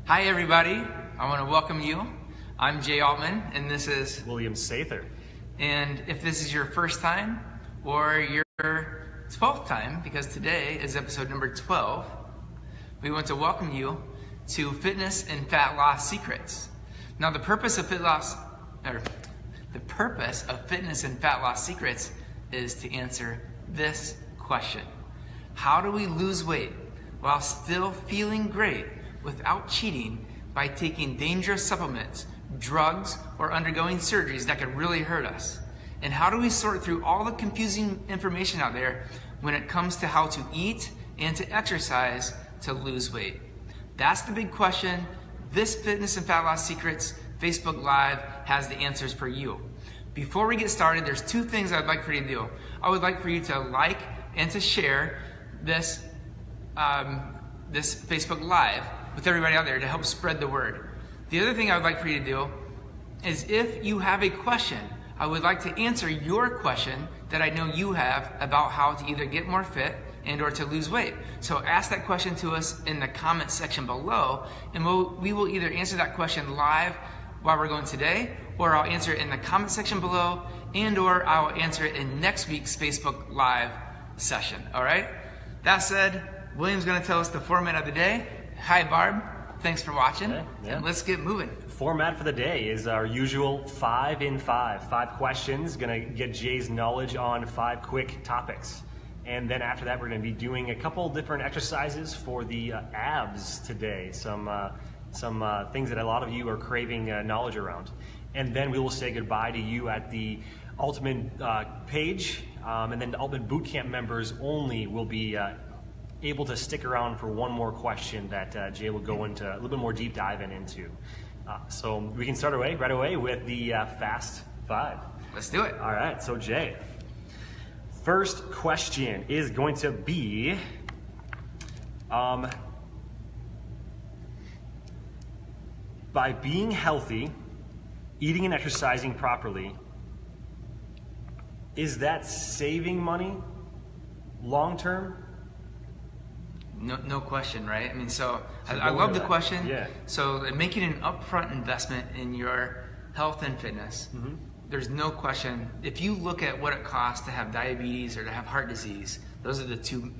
Hi everybody, I want to welcome you. I'm Jay Altman and this is William Sather. And if this is your first time or your 12th time, because today is episode number 12, we want to welcome you to Fitness and Fat Loss Secrets. Now the purpose of Fitness and Fat Loss Secrets is to answer this question. How do we lose weight while still feeling great without cheating by taking dangerous supplements, drugs, or undergoing surgeries that could really hurt us? And how do we sort through all the confusing information out there when it comes to how to eat and to exercise to lose weight? That's the big question. This Fitness and Fat Loss Secrets Facebook Live has the answers for you. Before we get started, there's two things I'd like for you to do. I would like for you to like and to share this Facebook Live with everybody out there to help spread the word. The other thing I would like for you to do is if you have a question, I would like to answer your question that I know you have about how to either get more fit and or to lose weight. So ask that question to us in the comment section below, and we will either answer that question live while we're going today, or I'll answer it in the comment section below, and or I'll answer it in next week's Facebook Live session, all right? That said, William's gonna tell us the format of the day. Hi, Barb. Thanks for watching. Yeah. And let's get moving. Format for the day is our usual 5 in 5. 5 questions, gonna get Jay's knowledge on 5 quick topics. And then after that, we're gonna be doing a couple different exercises for the abs today. Some things that a lot of you are craving knowledge around. And then we will say goodbye to you at the Altman page. And then the Altman Bootcamp members only will be able to stick around for one more question that Jay will go into a little bit more deep diving into. So we can start right away with the Fast 5. Let's do it. All right, so Jay, first question is going to be, by being healthy, eating and exercising properly, is that saving money long term? No question, right? I mean, I love the question. Yeah. So making an upfront investment in your health and fitness, there's no question. If you look at what it costs to have diabetes or to have heart disease, those are the two,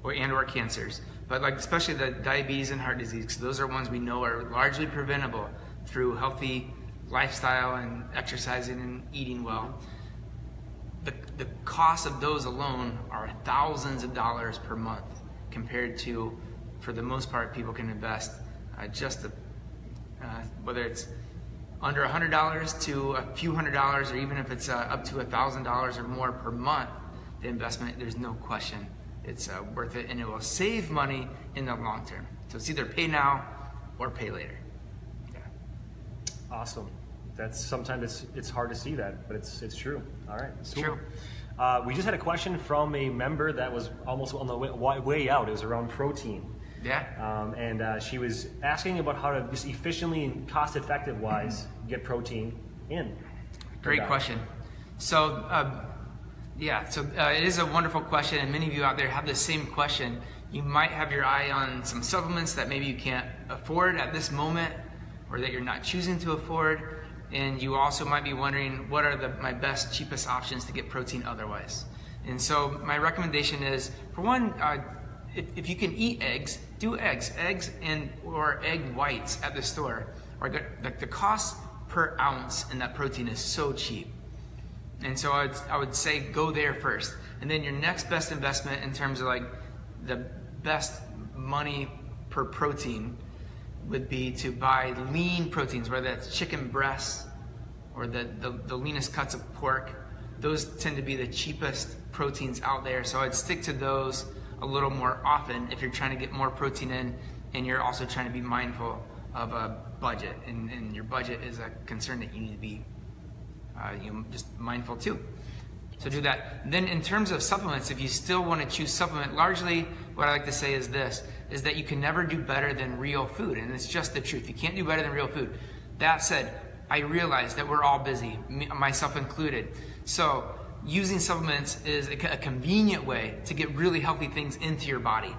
or cancers. But like especially the diabetes and heart disease, 'cause those are ones we know are largely preventable through healthy lifestyle and exercising and eating well. The cost of those alone are thousands of dollars per month, compared to, for the most part, people can invest whether it's under $100 to a few $100s, or even if it's up to $1,000 or more per month, the investment, there's no question it's worth it, and it will save money in the long term. So it's either pay now or pay later. Yeah. Awesome. Sometimes it's hard to see that, but it's true. All right. It's true. We just had a question from a member that was almost on the way out. It was around protein. Yeah. And she was asking about how to just efficiently and cost-effective wise get protein in. Great question. So, it is a wonderful question, and many of you out there have the same question. You might have your eye on some supplements that maybe you can't afford at this moment, or that you're not choosing to afford. And you also might be wondering, what are my best, cheapest options to get protein otherwise? And so my recommendation is, for one, if you can eat eggs, do eggs or egg whites at the store. Or the cost per ounce in that protein is so cheap. And so I would say go there first. And then your next best investment in terms of like the best money per protein would be to buy lean proteins, whether that's chicken breasts or the leanest cuts of pork. Those tend to be the cheapest proteins out there. So I'd stick to those a little more often if you're trying to get more protein in, and you're also trying to be mindful of a budget. And your budget is a concern that you need to be just mindful too. So do that. Then in terms of supplements, if you still want to choose supplement, largely what I like to say is this, is that you can never do better than real food. And it's just the truth. You can't do better than real food. That said, I realize that we're all busy, myself included. So using supplements is a convenient way to get really healthy things into your body.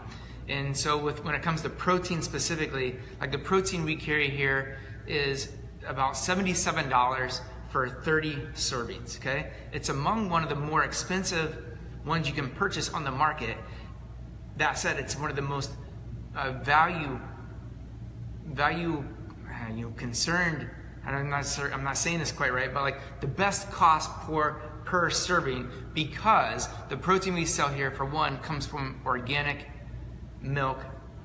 And so when it comes to protein specifically, like the protein we carry here is about $77 for 30 servings, okay? It's among one of the more expensive ones you can purchase on the market. That said, it's one of the most concerned, and I'm not saying this quite right, but like the best cost per serving, because the protein we sell here, for one, comes from organic milk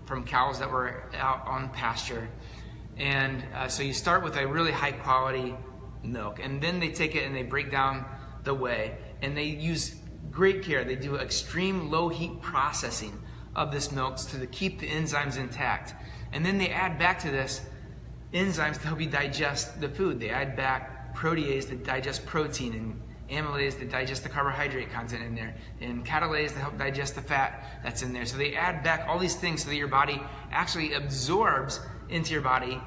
from cows that were out on pasture. And so you start with a really high quality milk, and then they take it and they break down the whey, and they use great care. They do extreme low heat processing of this milk to keep the enzymes intact. And then they add back to this enzymes to help you digest the food. They add back protease to digest protein, and amylase to digest the carbohydrate content in there, and catalase to help digest the fat that's in there. So they add back all these things so that your body actually absorbs into your body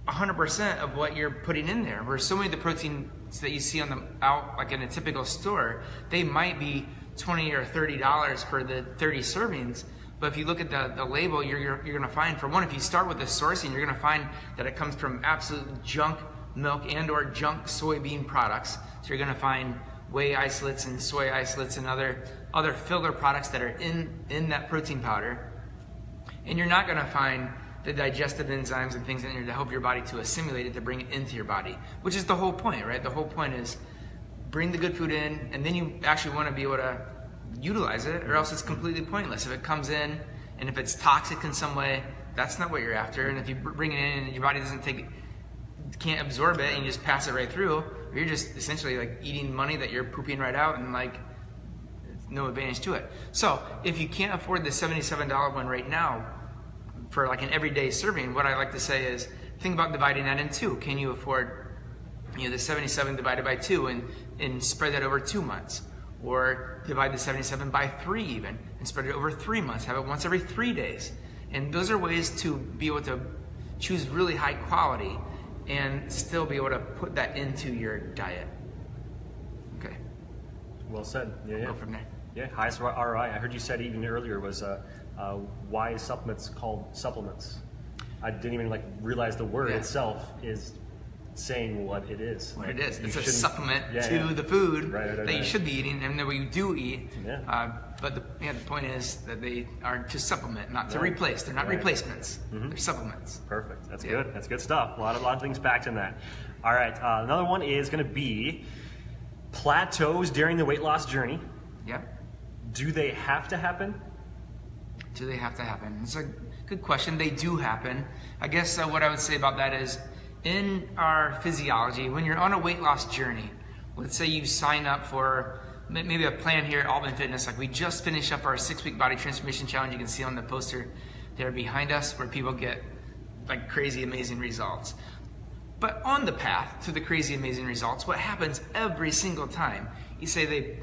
100% of what you're putting in there. Where so many of the proteins that you see out like in a typical store, they might be $20 or $30 for the 30 servings. But if you look at the label, you're going to find, for one, if you start with the sourcing, you're going to find that it comes from absolute junk milk and or junk soybean products. So you're going to find whey isolates and soy isolates and other filler products that are in that protein powder. And you're not going to find the digestive enzymes and things in there to help your body to assimilate it, to bring it into your body, which is the whole point, right? The whole point is bring the good food in, and then you actually want to be able to utilize it, or else it's completely pointless. If it comes in and if it's toxic in some way, that's not what you're after. And if you bring it in and your body can't absorb it, and you just pass it right through, you're just essentially like eating money that you're pooping right out, and like no advantage to it. So if you can't afford the $77 one right now for like an everyday serving, what I like to say is think about dividing that in two. Can you afford the 77 divided by 2 and spread that over 2 months? Or divide the 77 by 3 even and spread it over 3 months. Have it once every 3 days. And those are ways to be able to choose really high quality and still be able to put that into your diet. Okay. Well said. Yeah. Go from there. Yeah, highest ROI. I heard you said even earlier was why supplements called supplements. I didn't even realize the word itself is saying what it is. What it is. It's a supplement to the food that you should be eating and that you do eat. Yeah. But the point is that they are to supplement, not to replace. They're not replacements. Mm-hmm. They're supplements. Perfect. That's good. That's good stuff. A lot of things packed in that. All right. Another one is going to be plateaus during the weight loss journey. Yeah. Do they have to happen? Do they have to happen? It's a good question. They do happen. I guess what I would say about that is, in our physiology, when you're on a weight loss journey, let's say you sign up for maybe a plan here at Altman Fitness, like we just finished up our 6-week body transformation challenge. You can see on the poster there behind us where people get like crazy amazing results. But on the path to the crazy amazing results, what happens every single time? You say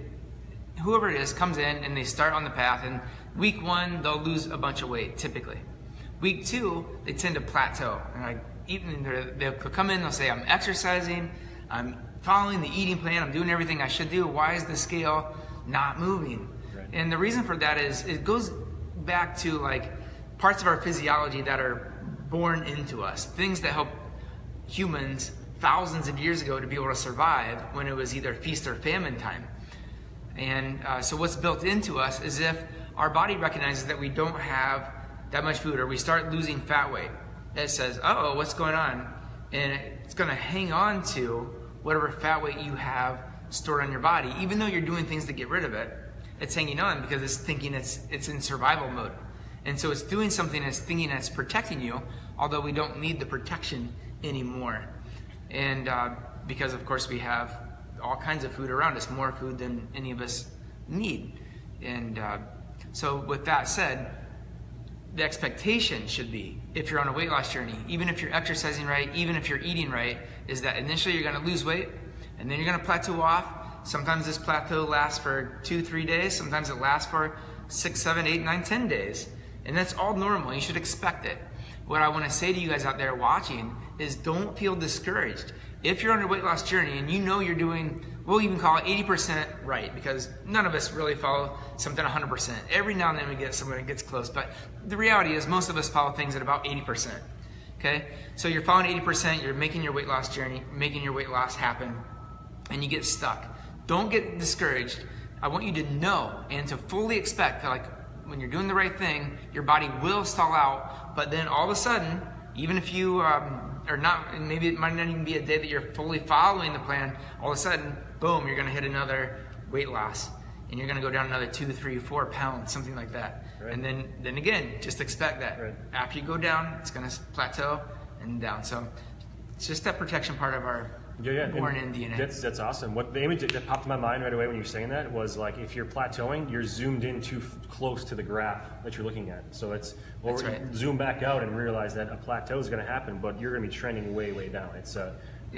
whoever it is comes in and they start on the path, and week 1 they'll lose a bunch of weight typically. Week 2 they tend to plateau, and they'll come in, they'll say, I'm exercising, I'm following the eating plan, I'm doing everything I should do. Why is the scale not moving? Right. And the reason for that is it goes back to like parts of our physiology that are born into us, things that help humans thousands of years ago to be able to survive when it was either feast or famine time. And so what's built into us is if our body recognizes that we don't have that much food, or we start losing fat weight, it says, uh-oh, what's going on? And it's going to hang on to whatever fat weight you have stored on your body. Even though you're doing things to get rid of it, it's hanging on because it's thinking it's in survival mode. And so it's doing something that's thinking that's protecting you, although we don't need the protection anymore. And because, of course, we have all kinds of food around us, more food than any of us need. And so with that said, the expectation should be, if you're on a weight loss journey, even if you're exercising right, even if you're eating right, is that initially you're going to lose weight, and then you're going to plateau off. Sometimes this plateau lasts for 2-3 days. Sometimes it lasts for 6, 7, 8, 9, 10 days. And that's all normal. You should expect it. What I want to say to you guys out there watching is don't feel discouraged. If you're on a weight loss journey and you know you're doing, we'll even call it 80% right, because none of us really follow something 100%. Every now and then we get someone that gets close, but the reality is most of us follow things at about 80%. Okay? So you're following 80%, you're making your weight loss journey, making your weight loss happen, and you get stuck. Don't get discouraged. I want you to know and to fully expect that, like, when you're doing the right thing, your body will stall out, but then all of a sudden, even if you are not, and maybe it might not even be a day that you're fully following the plan, all of a sudden, boom, you're gonna hit another weight loss, and you're gonna go down another 2, 3, 4 pounds, something like that. Right. And then again, just expect that. Right. After you go down, it's gonna plateau and down. So it's just that protection part of our born in DNA. That's awesome. What the image that popped in my mind right away when you were saying that was, like, if you're plateauing, you're zoomed in too close to the graph that you're looking at. So it's, or right. Zoom back out and realize that a plateau is going to happen, but you're going to be trending way, way down. It's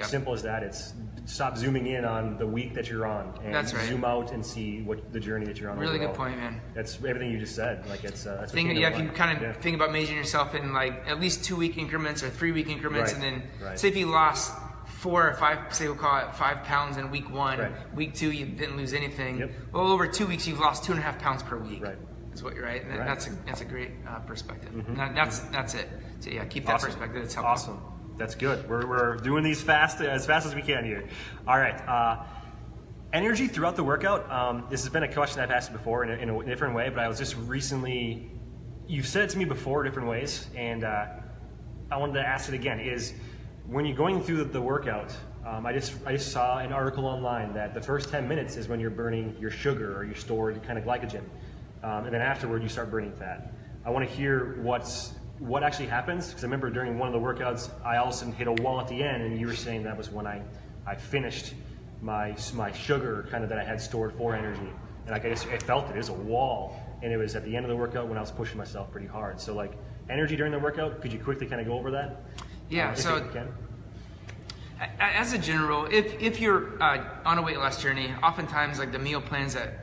simple as that. It's stop zooming in on the week that you're on and That's right. zoom out and see what the journey that you're on. Really overall. good point, man. That's everything you just said. Like, it's that's if you kind of think about measuring yourself in, like, at least 2-week increments or 3-week increments, Right. and then Right. say if you lost 4 or 5, say we'll call it 5 pounds in week 1, Right. week 2 you didn't lose anything. Yep. Well, over 2 weeks you've lost 2.5 pounds per week. Right. Is what you're right. And Right. that's a great perspective. Mm-hmm. That's it. So yeah, keep that Awesome. perspective. It's helpful. Awesome. That's good. We're doing these as fast as we can here. All right. Energy throughout the workout. This has been a question I've asked before in a different way, but I was just recently, you've said it to me before different ways, and I wanted to ask it again. Is when you're going through the workout, I just saw an article online that the first 10 minutes is when you're burning your sugar or your stored kind of glycogen, and then afterward you start burning fat. I want to hear what actually happens, because I remember during one of the workouts I all of a sudden hit a wall at the end, and you were saying that was when I finished my sugar kind of that I had stored for energy, and like I felt it. It was a wall, and it was at the end of the workout when I was pushing myself pretty hard. So, like, energy during the workout, could you quickly kind of go over that? Yeah. If you can. As a general, if you're on a weight loss journey, oftentimes, like, the meal plans that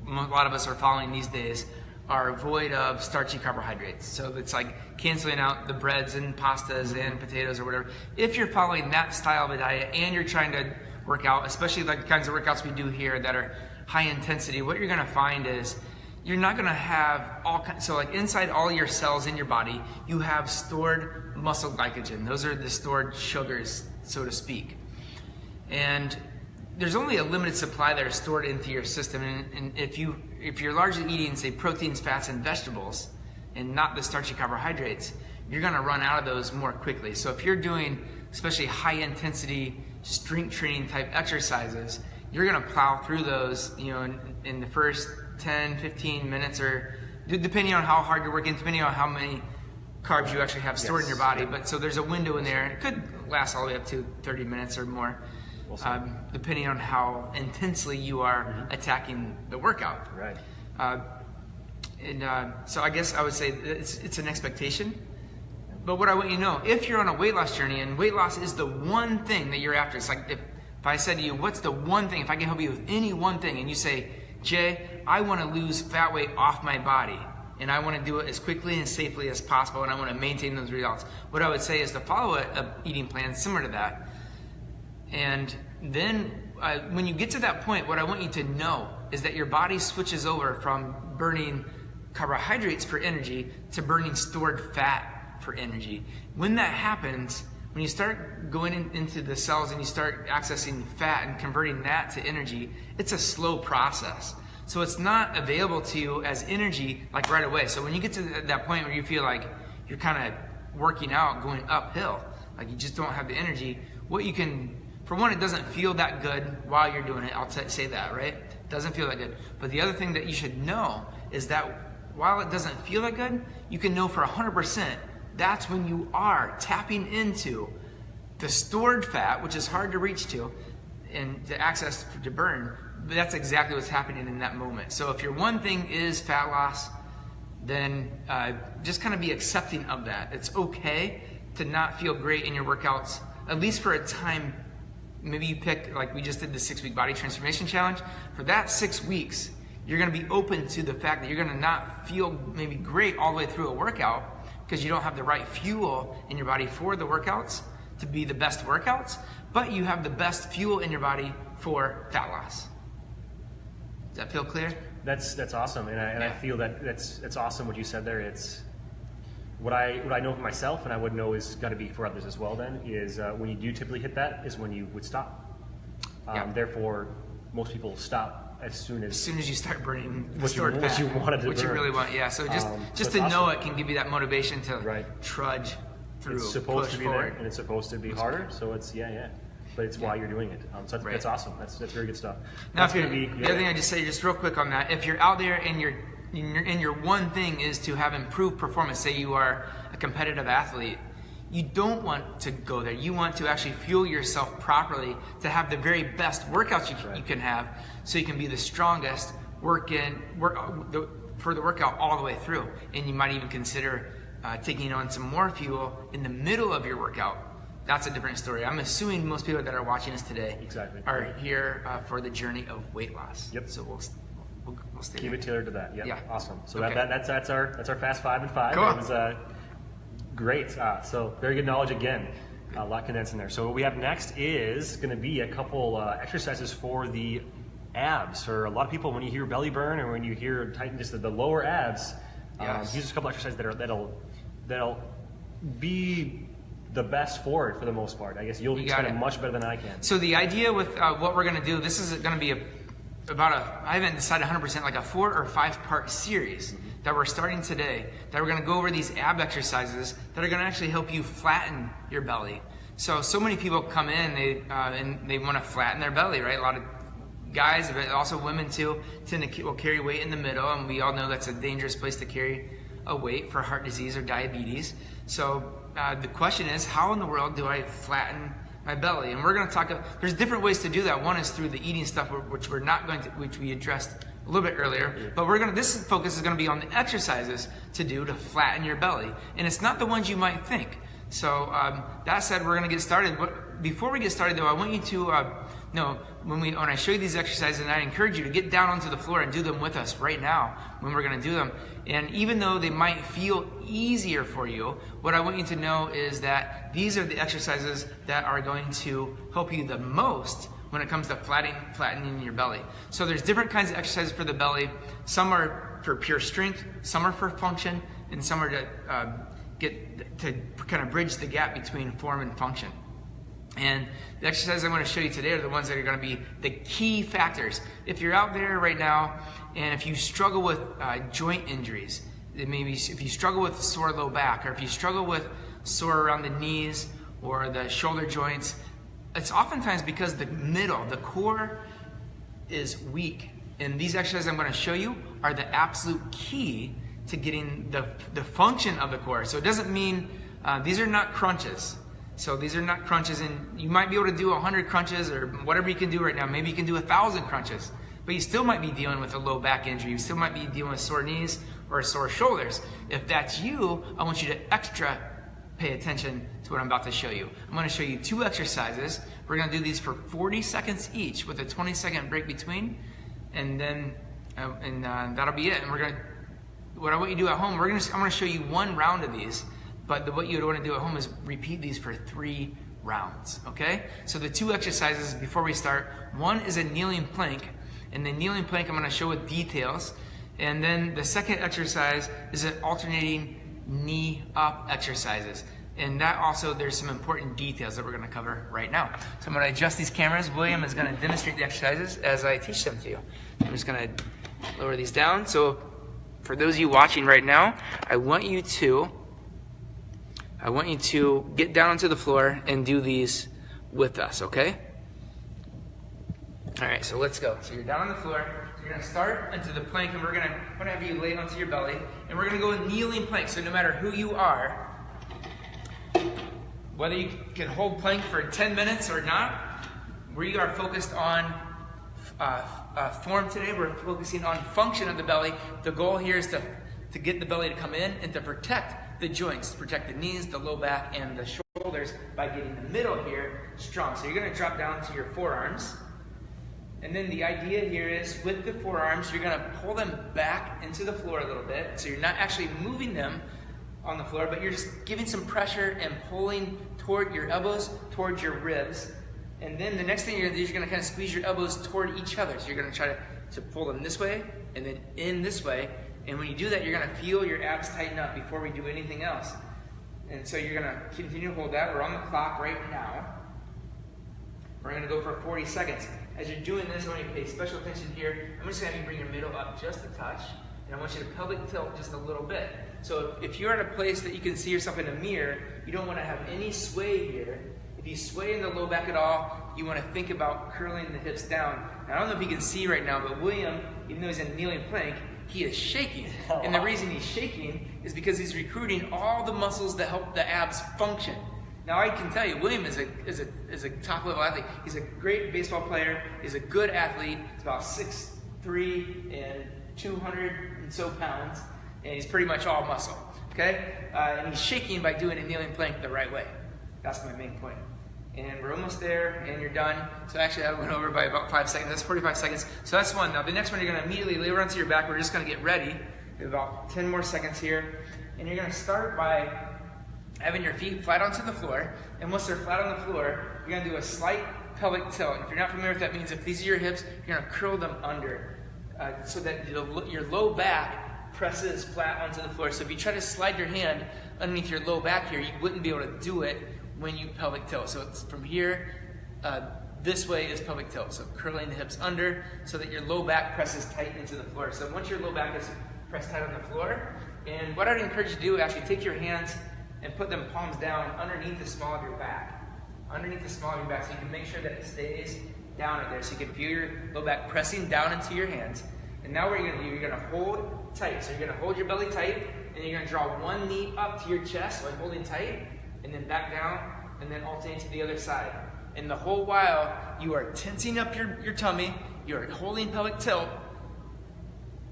a lot of us are following these days are void of starchy carbohydrates. So it's like canceling out the breads and pastas and potatoes or whatever. If you're following that style of a diet and you're trying to work out, especially like the kinds of workouts we do here that are high intensity, what you're gonna find is you're not gonna have all kinds, so like inside all your cells in your body, you have stored muscle glycogen. Those are the stored sugars, so to speak. And there's only a limited supply that are stored into your system, and if you're largely eating, say, proteins, fats, and vegetables, and not the starchy carbohydrates, you're going to run out of those more quickly. So if you're doing especially high intensity strength training type exercises, you're going to plow through those, in the first 10, 15 minutes, or depending on how hard you're working, depending on how many carbs you actually have stored in your body. But so there's a window in there. It could last all the way up to 30 minutes or more. Depending on how intensely you are attacking the workout. Right. So I guess I would say it's an expectation. But what I want you to know, if you're on a weight loss journey and weight loss is the one thing that you're after, it's like if I said to you, what's the one thing, if I can help you with any one thing, and you say, Jay, I want to lose fat weight off my body, and I want to do it as quickly and safely as possible, and I want to maintain those results, what I would say is to follow a eating plan similar to that. And then when you get to that point, what I want you to know is that your body switches over from burning carbohydrates for energy to burning stored fat for energy. When that happens, when you start going into the cells and you start accessing fat and converting that to energy, it's a slow process. So it's not available to you as energy like right away. So when you get to that point where you feel like you're kind of working out, going uphill, like you just don't have the energy, what you can, for one, it doesn't feel that good while you're doing it. I'll say that, right? It doesn't feel that good. But the other thing that you should know is that while it doesn't feel that good, you can know for 100% that's when you are tapping into the stored fat, which is hard to reach to and to access to burn. But that's exactly what's happening in that moment. So if your one thing is fat loss, then just kind of be accepting of that. It's okay to not feel great in your workouts, at least for a time. Maybe you pick, like we just did the 6-week body transformation challenge. For that 6 weeks, you're going to be open to the fact that you're going to not feel maybe great all the way through a workout because you don't have the right fuel in your body for the workouts to be the best workouts. but you have the best fuel in your body for fat loss. Does that feel clear? That's awesome, and I feel that that's awesome what you said there. It's what I know for myself, and I would know is got to be for others as well. Then is when you do typically hit that is when you would stop. Therefore, most people stop as soon as you start burning what you wanted to burn. What you really want. Yeah. So just to know it can give you that motivation to trudge through. It's supposed to be forward. there, and it's supposed to be harder. So it's but it's why you're doing it. So that's awesome. That's very good stuff. Now, the other thing I just say, just real quick on that, if you're out there and your one thing is to have improved performance, say you are a competitive athlete, you don't want to go there. You want to actually fuel yourself properly to have the very best workouts you can have, so you can be the strongest for the workout all the way through. And you might even consider taking on some more fuel in the middle of your workout. That's a different story. I'm assuming most people that are watching us today are here for the journey of weight loss. Yep. So we'll stay Keep it tailored to that. Yep. Yeah. Awesome. So that's our fast 5 and 5. Cool. It was great. So very good knowledge again. A lot condensed in there. So what we have next is going to be a couple exercises for the abs. For a lot of people, when you hear belly burn or when you hear tighten just the lower abs, here's a couple exercises that'll be the best for it for the most part. I guess you'll explain it much better than I can. So the idea with what we're going to do, this is going to be I haven't decided 100%, like a 4 or 5 part series that we're starting today, that we're going to go over these ab exercises that are going to actually help you flatten your belly. So many people come in and they want to flatten their belly, right? A lot of guys, but also women too, will carry weight in the middle, and we all know that's a dangerous place to carry a weight for heart disease or diabetes. So the question is, how in the world do I flatten my belly? And we're going to talk. There's different ways to do that. One is through the eating stuff, which we addressed a little bit earlier. But this focus is going to be on the exercises to do to flatten your belly, and it's not the ones you might think. So that said, we're going to get started. But before we get started, though, I want you to know when I show you these exercises, and I encourage you to get down onto the floor and do them with us right now when we're going to do them. And even though they might feel easier for you, what I want you to know is that these are the exercises that are going to help you the most when it comes to flattening your belly. So there's different kinds of exercises for the belly. Some are for pure strength, some are for function, and some are to kind of bridge the gap between form and function. And the exercises I'm going to show you today are the ones that are going to be the key factors. If you're out there right now and if you struggle with joint injuries, maybe if you struggle with sore low back, or if you struggle with sore around the knees or the shoulder joints, it's oftentimes because the core is weak. And these exercises I'm going to show you are the absolute key to getting the function of the core. So it doesn't mean, these are not crunches. So these are not crunches, and you might be able to do 100 crunches or whatever you can do right now. Maybe you can do 1,000 crunches, but you still might be dealing with a low back injury. You still might be dealing with sore knees or sore shoulders. If that's you, I want you to extra pay attention to what I'm about to show you. I'm going to show you 2 exercises. We're going to do these for 40 seconds each with a 20-second break between, and then that'll be it. And what I want you to do at home, I'm going to show you 1 round of these. But what you would want to do at home is repeat these for 3 rounds, okay? So the 2 exercises before we start, one is a kneeling plank, and the kneeling plank I'm going to show with details. And then the second exercise is an alternating knee up exercises. And that also, there's some important details that we're going to cover right now. So I'm going to adjust these cameras. William is going to demonstrate the exercises as I teach them to you. I'm just going to lower these down. So for those of you watching right now, I want you to get down onto the floor and do these with us, okay? All right, so let's go. So you're down on the floor. So you're going to start into the plank, and we're going to have you lay onto your belly, and we're going to go in kneeling plank. So no matter who you are, whether you can hold plank for 10 minutes or not, we are focused on form today. We're focusing on function of the belly. The goal here is to get the belly to come in and to protect the joints, protect the knees, the low back, and the shoulders by getting the middle here strong. So you're going to drop down to your forearms. And then the idea here is with the forearms, you're going to pull them back into the floor a little bit. So you're not actually moving them on the floor, but you're just giving some pressure and pulling toward your elbows, towards your ribs, And then the next thing you're gonna do is you're gonna kind of squeeze your elbows toward each other. So you're gonna try to pull them this way and then in this way. And when you do that, you're gonna feel your abs tighten up before we do anything else. And so you're gonna continue to hold that. We're on the clock right now. We're gonna go for 40 seconds. As you're doing this, I want you to pay special attention here. I'm just gonna have you bring your middle up just a touch. And I want you to pelvic tilt just a little bit. So if you're at a place that you can see yourself in a mirror, you don't wanna have any sway here. If you sway in the low back at all, you wanna think about curling the hips down. Now, I don't know if you can see right now, but William, even though he's in kneeling plank, he is shaking. And the reason he's shaking is because he's recruiting all the muscles that help the abs function. Now I can tell you, William is a top level athlete. He's a great baseball player. He's a good athlete. He's about 6'3" and 200 and so pounds. And he's pretty much all muscle, okay? And he's shaking by doing a kneeling plank the right way. That's my main point. And we're almost there, and you're done. So actually, I went over by about 5 seconds. That's 45 seconds. So that's one. Now the next one, you're gonna immediately lay onto your back. We're just gonna get ready. We have about 10 more seconds here. And you're gonna start by having your feet flat onto the floor. And once they're flat on the floor, you're gonna do a slight pelvic tilt. And if you're not familiar with that, means if these are your hips, you're gonna curl them under so that your low back presses flat onto the floor. So if you try to slide your hand underneath your low back here, you wouldn't be able to do it when you pelvic tilt. So it's from here, this way is pelvic tilt. So curling the hips under so that your low back presses tight into the floor. So once your low back is pressed tight on the floor, and what I'd encourage you to do is actually take your hands and put them palms down underneath the small of your back. Underneath the small of your back, so you can make sure that it stays down in there. So you can feel your low back pressing down into your hands. And now what you're gonna do, you're gonna hold tight. So you're gonna hold your belly tight, and you're gonna draw one knee up to your chest while holding tight, and then back down, and then alternate to the other side. And the whole while, you are tensing up your tummy, you're holding pelvic tilt,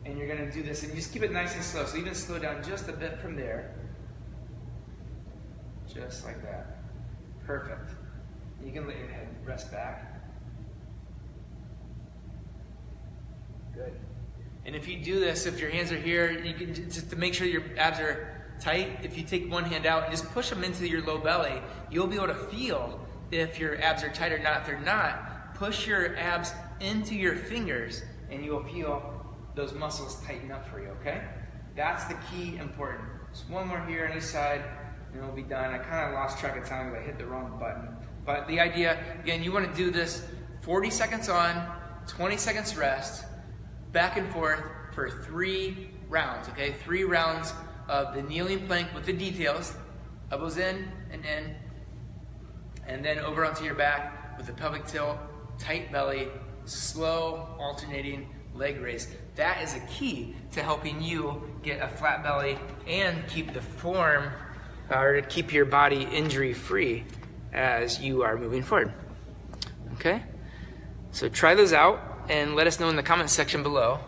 and you're gonna do this, and you just keep it nice and slow. So even slow down just a bit from there. Just like that. Perfect. You can let your head rest back. Good. And if you do this, if your hands are here, you can just to make sure your abs are tight. If you take one hand out and just push them into your low belly, you'll be able to feel if your abs are tight or not. If they're not, push your abs into your fingers and you will feel those muscles tighten up for you, okay? That's the key important. Just one more here on each side and we'll be done. I kind of lost track of time because I hit the wrong button. But the idea, again, you want to do this 40 seconds on, 20 seconds rest, back and forth for 3 rounds, okay? 3 rounds of the kneeling plank with the details, elbows in, and then over onto your back with the pelvic tilt, tight belly, slow alternating leg raise. That is a key to helping you get a flat belly and keep the form, or to keep your body injury free as you are moving forward. Okay? So try those out and let us know in the comments section below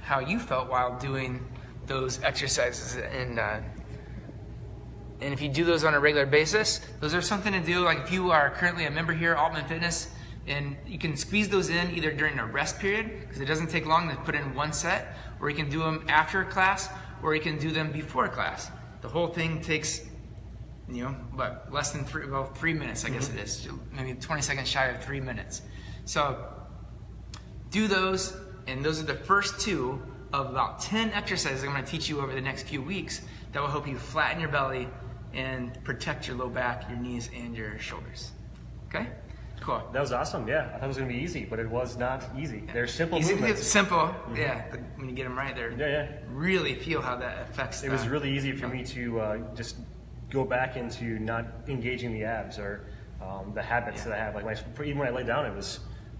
how you felt while doing those exercises. And if you do those on a regular basis, those are something to do. Like if you are currently a member here at Altman Fitness, and you can squeeze those in either during a rest period, because it doesn't take long to put in one set, or you can do them after class, or you can do them before class. The whole thing takes, but less than 3 minutes, I guess it is. Maybe 20 seconds shy of 3 minutes. So do those, and those are the first 2 of about 10 exercises I'm going to teach you over the next few weeks that will help you flatten your belly and protect your low back, your knees, and your shoulders. Okay? Cool. That was awesome. Yeah, I thought it was going to be easy, but it was not easy. They're simple easy movements. Simple, yeah. But when you get them right, really feel how that affects. It was really easy for me to just go back into not engaging the abs or the habits that I have. Like even when I lay down,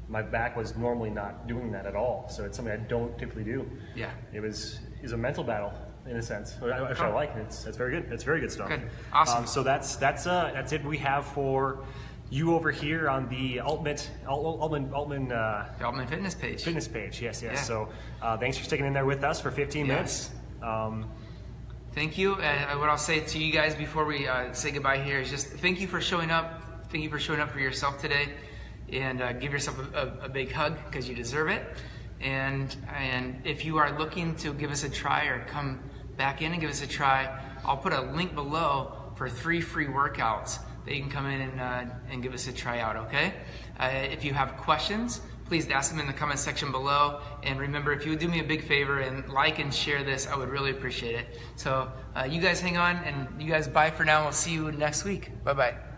my back was normally not doing that at all. So it's something I don't typically do. Yeah. It was a mental battle in a sense, which I like. It's very good. It's very good stuff. Good. Awesome. So that's it. We have for you over here on the Altman Fitness page. Fitness page, yes. Yeah. So thanks for sticking in there with us for 15 minutes. Thank you. And what I'll say to you guys before we say goodbye here is just thank you for showing up. Thank you for showing up for yourself today, and give yourself a big hug because you deserve it. And if you are looking to give us a try or come back in and give us a try, I'll put a link below for 3 free workouts that you can come in and give us a tryout, okay? If you have questions, please ask them in the comment section below. And remember, if you would do me a big favor and like and share this, I would really appreciate it. So you guys hang on, and you guys bye for now. We'll see you next week. Bye-bye.